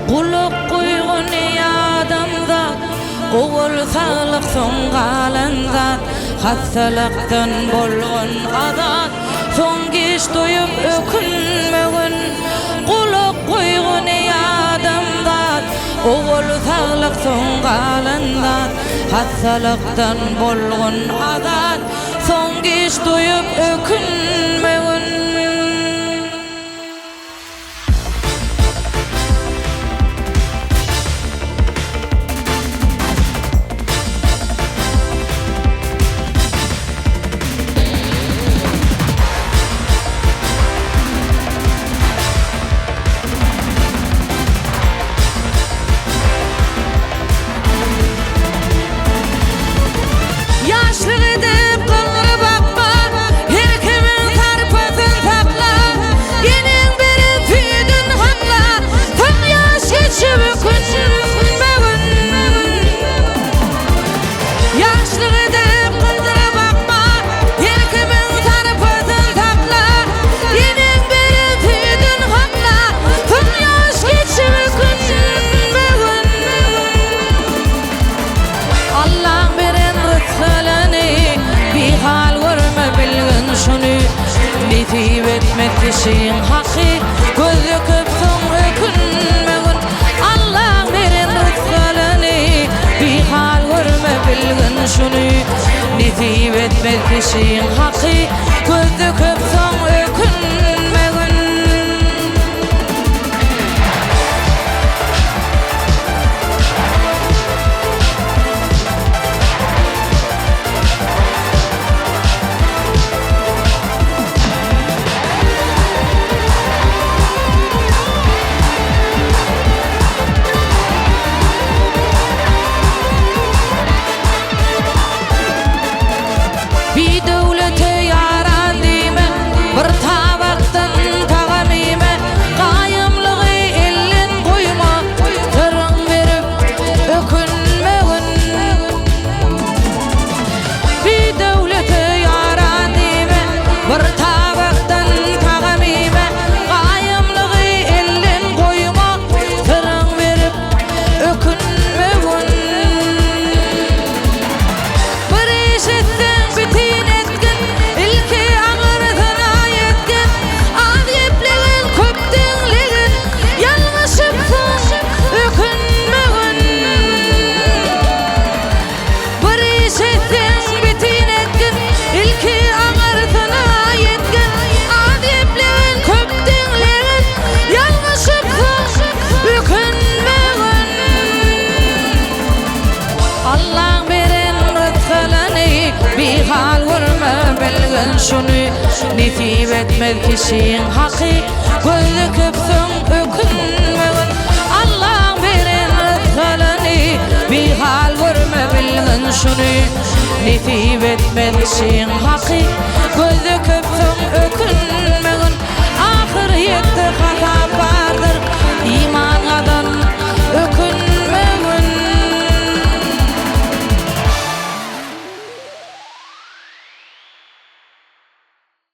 Guluk kuygun adamzat, Oğul sağlık son kalan zat, Hastalıktan bolgun azat, son geç doyup ökünmegin. Guluk kuygun adamzat, Oğul sağlık son kalan zat, Hastalıktan bolgun azat, son geç doyup ökünmegin. Nitip etmek kişinin hakkı, gözü köpsün ökünmegin. Allah veren rızklarını, bir hal görme bilgin şunu. Nitip etmek kişinin hakkı, gözü köpsün ökünmegin. Bir devlete yaran dime, bir tabaktan tağam ime, kayımlığı elin koyma, tırın verip ökünmegin. Bir devlete yaran dime, bir tabaktan tağam ime, kayımlığı elin koyma, tırın verip ökünmegin. Bir iş etsen bitin etkin, ilki ağırtına yetkin, adiyepligin köptinligin, yanlışıpsın ökünmegin. Bir iş etsen bitin etkin, ilki ağırtına yetkin, adiyepligin köptinligin, yanlışıpsın ökünmegin. Allah veren rızklarını, bir hal görme bilgin şunu. Nitip etmek kişinin hakkı, gözü köpsün ökünmegin. Allah veren rızklarını, bir hal görme bilgin şunu. Nitip etmek kişinin hakkı, gözü köpsün ökünmegin.